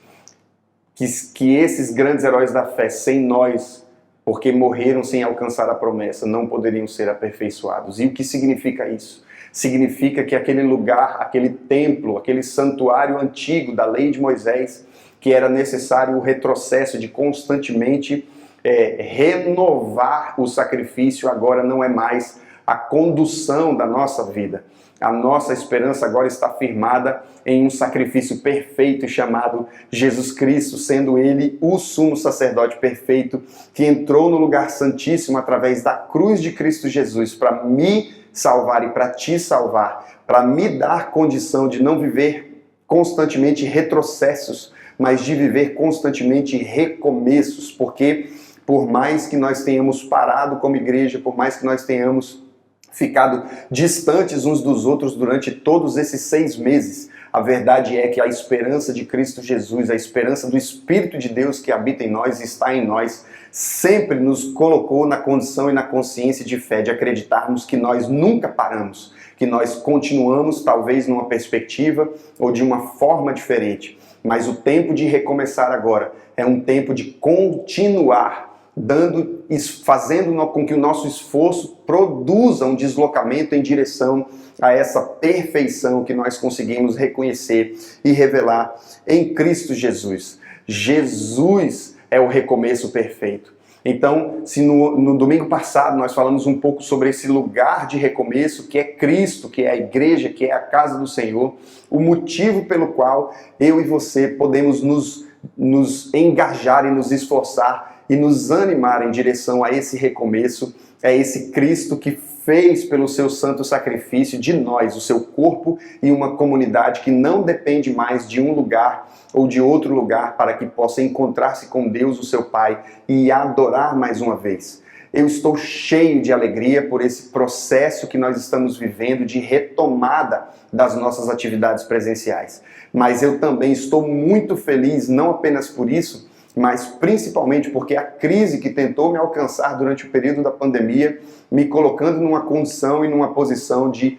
que esses grandes heróis da fé, sem nós, porque morreram sem alcançar a promessa, não poderiam ser aperfeiçoados. E o que significa isso? Significa que aquele lugar, aquele templo, aquele santuário antigo da lei de Moisés, que era necessário o retrocesso de constantemente renovar o sacrifício, agora não é mais a condução da nossa vida. A nossa esperança agora está firmada em um sacrifício perfeito chamado Jesus Cristo, sendo Ele o sumo sacerdote perfeito que entrou no lugar santíssimo através da cruz de Cristo Jesus para me salvar e para te salvar, para me dar condição de não viver constantemente retrocessos, mas de viver constantemente recomeços, porque por mais que nós tenhamos parado como igreja, por mais que nós tenhamos ficado distantes uns dos outros durante todos esses 6 meses, a verdade é que a esperança de Cristo Jesus, a esperança do Espírito de Deus que habita em nós e está em nós, sempre nos colocou na condição e na consciência de fé, de acreditarmos que nós nunca paramos, que nós continuamos talvez numa perspectiva ou de uma forma diferente. Mas o tempo de recomeçar agora é um tempo de continuar fazendo com que o nosso esforço produza um deslocamento em direção a essa perfeição que nós conseguimos reconhecer e revelar em Cristo Jesus. Jesus é o recomeço perfeito. Então, se no domingo passado nós falamos um pouco sobre esse lugar de recomeço, que é Cristo, que é a igreja, que é a casa do Senhor, o motivo pelo qual eu e você podemos nos engajar e nos esforçar e nos animar em direção a esse recomeço, é esse Cristo que fez pelo seu santo sacrifício de nós, o seu corpo e uma comunidade que não depende mais de um lugar ou de outro lugar para que possa encontrar-se com Deus, o seu Pai, e adorar mais uma vez. Eu estou cheio de alegria por esse processo que nós estamos vivendo de retomada das nossas atividades presenciais. Mas eu também estou muito feliz, não apenas por isso, mas principalmente porque a crise que tentou me alcançar durante o período da pandemia, me colocando numa condição e numa posição de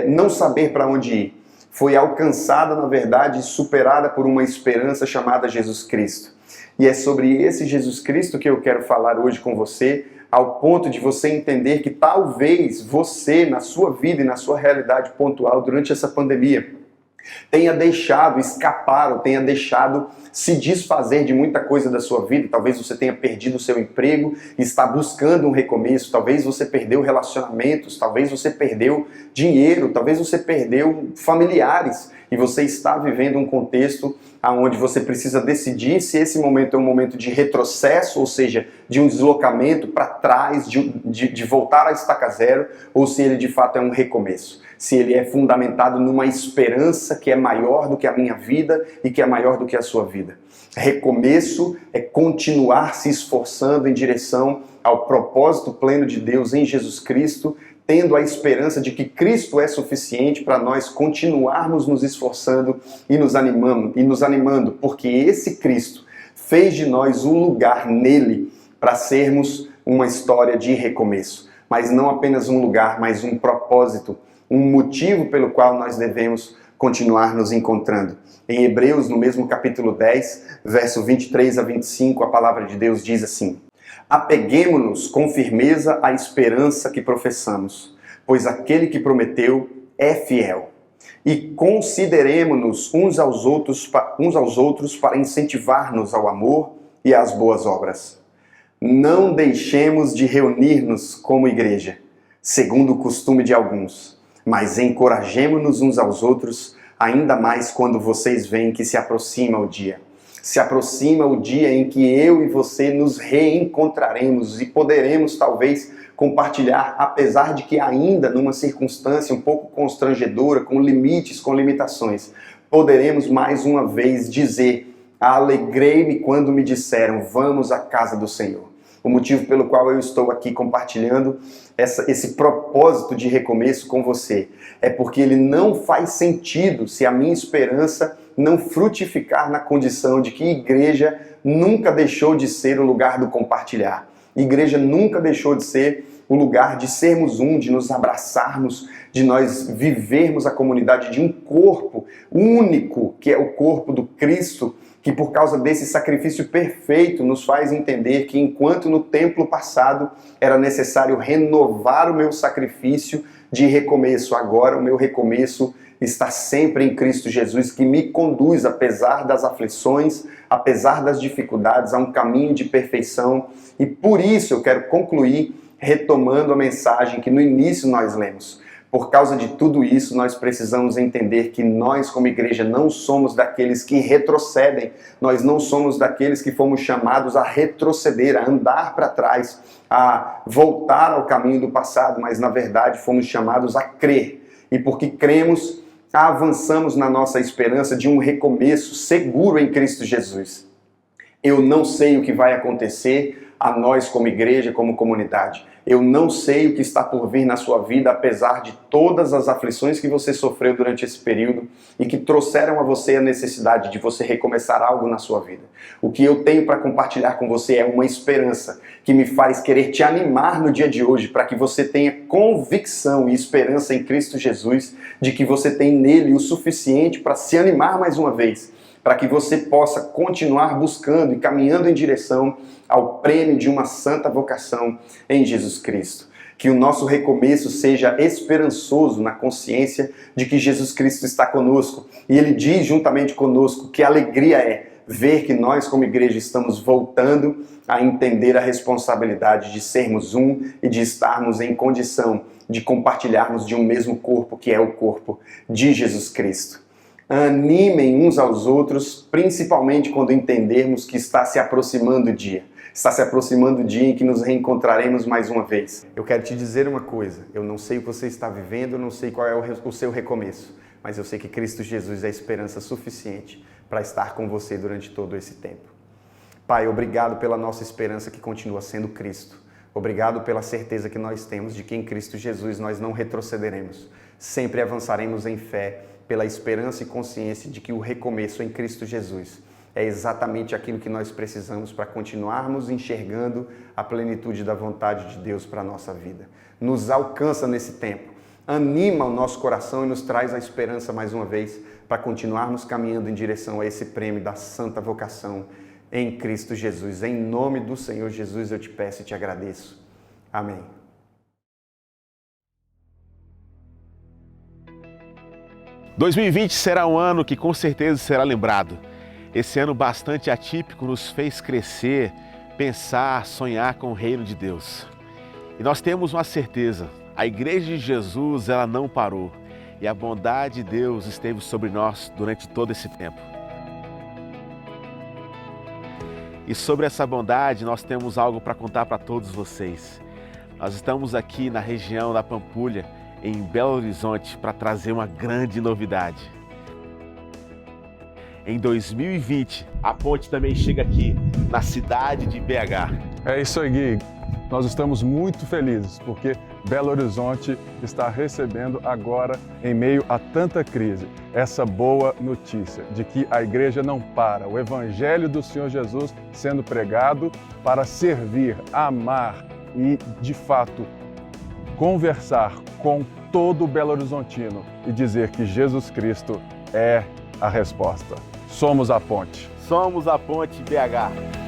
não saber para onde ir, foi alcançada, na verdade, e superada por uma esperança chamada Jesus Cristo. E é sobre esse Jesus Cristo que eu quero falar hoje com você, ao ponto de você entender que talvez você, na sua vida e na sua realidade pontual durante essa pandemia, tenha deixado escapar ou tenha deixado se desfazer de muita coisa da sua vida. Talvez você tenha perdido o seu emprego e está buscando um recomeço. Talvez você perdeu relacionamentos, talvez você perdeu dinheiro, talvez você perdeu familiares e você está vivendo um contexto onde você precisa decidir se esse momento é um momento de retrocesso, ou seja, de um deslocamento para trás, de voltar à estaca zero, ou se ele de fato é um recomeço. Se ele é fundamentado numa esperança que é maior do que a minha vida e que é maior do que a sua vida. Recomeço é continuar se esforçando em direção ao propósito pleno de Deus em Jesus Cristo, tendo a esperança de que Cristo é suficiente para nós continuarmos nos esforçando e nos animando, porque esse Cristo fez de nós um lugar nele para sermos uma história de recomeço. Mas não apenas um lugar, mas um propósito, um motivo pelo qual nós devemos continuar nos encontrando. Em Hebreus, no mesmo capítulo 10, verso 23 a 25, a palavra de Deus diz assim: apeguemo-nos com firmeza à esperança que professamos, pois aquele que prometeu é fiel. E consideremo-nos uns aos outros para incentivar-nos ao amor e às boas obras. Não deixemos de reunir-nos como igreja, segundo o costume de alguns, mas encorajemo-nos uns aos outros, ainda mais quando vocês veem que se aproxima o dia. Se aproxima o dia em que eu e você nos reencontraremos e poderemos talvez compartilhar, apesar de que ainda numa circunstância um pouco constrangedora, com limites, com limitações, poderemos mais uma vez dizer: alegrei-me quando me disseram, vamos à casa do Senhor. O motivo pelo qual eu estou aqui compartilhando esse propósito de recomeço com você é porque ele não faz sentido se a minha esperança não frutificar na condição de que igreja nunca deixou de ser o lugar do compartilhar. Igreja nunca deixou de ser o lugar de sermos um, de nos abraçarmos, de nós vivermos a comunidade de um corpo único, que é o corpo do Cristo, que por causa desse sacrifício perfeito nos faz entender que enquanto no templo passado era necessário renovar o meu sacrifício de recomeço, agora o meu recomeço está sempre em Cristo Jesus, que me conduz, apesar das aflições, apesar das dificuldades, a um caminho de perfeição. E por isso eu quero concluir retomando a mensagem que no início nós lemos. Por causa de tudo isso, nós precisamos entender que nós, como igreja, não somos daqueles que retrocedem. Nós não somos daqueles que fomos chamados a retroceder, a andar para trás, a voltar ao caminho do passado, mas na verdade fomos chamados a crer. E porque cremos, avançamos na nossa esperança de um recomeço seguro em Cristo Jesus. Eu não sei o que vai acontecer a nós como igreja, como comunidade. Eu não sei o que está por vir na sua vida, apesar de todas as aflições que você sofreu durante esse período e que trouxeram a você a necessidade de você recomeçar algo na sua vida. O que eu tenho para compartilhar com você é uma esperança que me faz querer te animar no dia de hoje, para que você tenha convicção e esperança em Cristo Jesus, de que você tem nele o suficiente para se animar mais uma vez, para que você possa continuar buscando e caminhando em direção ao prêmio de uma santa vocação em Jesus Cristo. Que o nosso recomeço seja esperançoso na consciência de que Jesus Cristo está conosco. E Ele diz juntamente conosco que alegria é ver que nós como igreja estamos voltando a entender a responsabilidade de sermos um e de estarmos em condição de compartilharmos de um mesmo corpo, que é o corpo de Jesus Cristo. Animem uns aos outros, principalmente quando entendermos que está se aproximando o dia. Está se aproximando o dia em que nos reencontraremos mais uma vez. Eu quero te dizer uma coisa, eu não sei o que você está vivendo, eu não sei qual é o seu recomeço, mas eu sei que Cristo Jesus é a esperança suficiente para estar com você durante todo esse tempo. Pai, obrigado pela nossa esperança que continua sendo Cristo. Obrigado pela certeza que nós temos de que em Cristo Jesus nós não retrocederemos. Sempre avançaremos em fé, pela esperança e consciência de que o recomeço em Cristo Jesus é exatamente aquilo que nós precisamos para continuarmos enxergando a plenitude da vontade de Deus para a nossa vida. Nos alcança nesse tempo, anima o nosso coração e nos traz a esperança mais uma vez para continuarmos caminhando em direção a esse prêmio da santa vocação em Cristo Jesus. Em nome do Senhor Jesus eu te peço e te agradeço. Amém. 2020 será um ano que com certeza será lembrado. Esse ano bastante atípico nos fez crescer, pensar, sonhar com o reino de Deus. E nós temos uma certeza, a Igreja de Jesus ela não parou e a bondade de Deus esteve sobre nós durante todo esse tempo. E sobre essa bondade nós temos algo para contar para todos vocês. Nós estamos aqui na região da Pampulha, em Belo Horizonte, para trazer uma grande novidade. Em 2020, a ponte também chega aqui, na cidade de BH. É isso aí, Gui. Nós estamos muito felizes, porque Belo Horizonte está recebendo agora, em meio a tanta crise, essa boa notícia de que a igreja não para, o Evangelho do Senhor Jesus sendo pregado para servir, amar e, de fato, conversar com todo Belo Horizontino e dizer que Jesus Cristo é a resposta. Somos a ponte. Somos a ponte BH.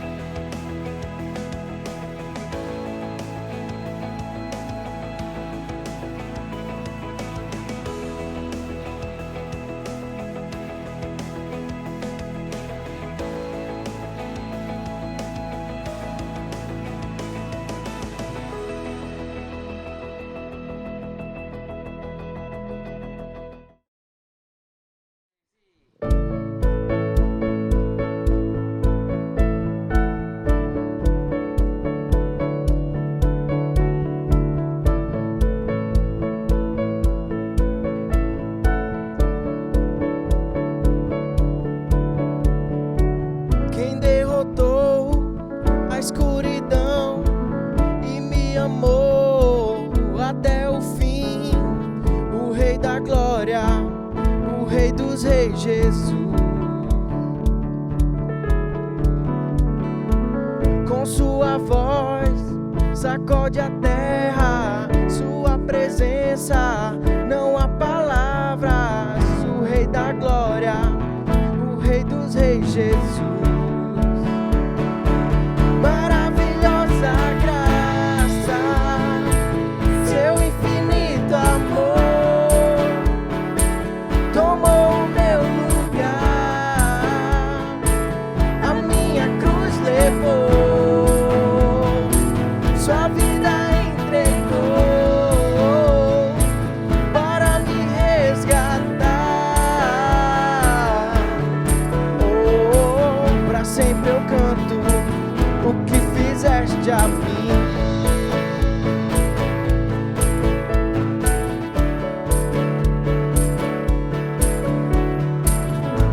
Quem derrotou a escuridão e me amou até o fim, o Rei da Glória, o Rei dos Reis, Jesus. Com sua voz sacode a terra, sua presença, não há palavras, o Rei da Glória, o Rei dos Reis, Jesus. Maravilhosa graça, seu infinito amor, tomou o meu lugar, a minha cruz levou, sua vida entregou para me resgatar. Oh, pra sempre eu canto o que fizeste a mim.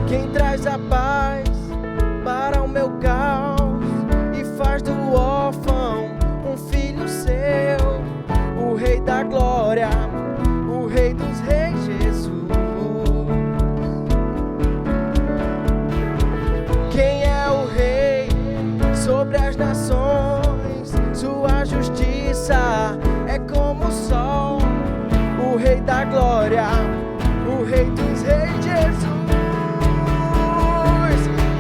Quem traz a paz para o meu caos e faz do órfão um filho seu, o Rei da Glória, o Rei dos Reis, Jesus. Quem é o Rei sobre as nações? Sua justiça é como o sol, o Rei da Glória, o Rei dos Reis, Jesus.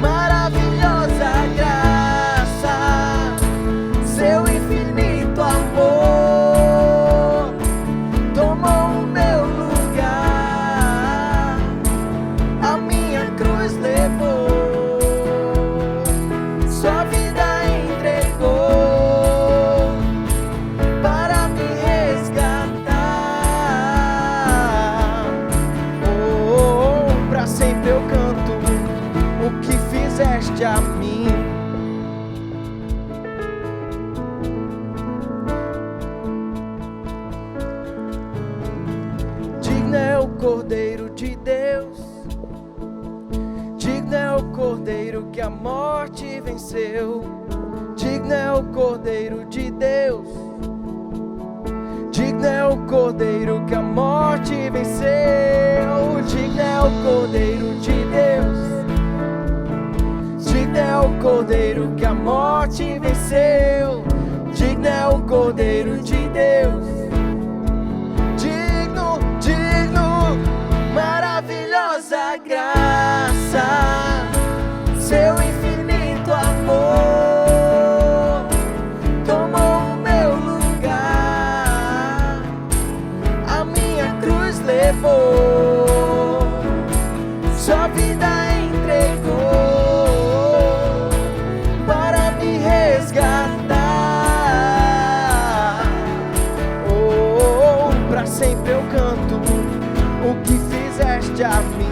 Maravilhosa graça, seu infinito amor, tomou o meu lugar, a minha cruz levou, sua vida entregou para me resgatar. Oh, pra sempre eu canto o que fizeste a mim. Digno é o Cordeiro de Deus, digno é o Cordeiro que a morte venceu, digno é o Cordeiro de Deus, digno é o Cordeiro que a morte venceu, digno é o Cordeiro de Deus, digno é o Cordeiro que a morte venceu, digno é o Cordeiro de Deus, digno, digno, maravilhosa graça, seu infinito amor, tomou o meu lugar, a minha cruz levou, a mim.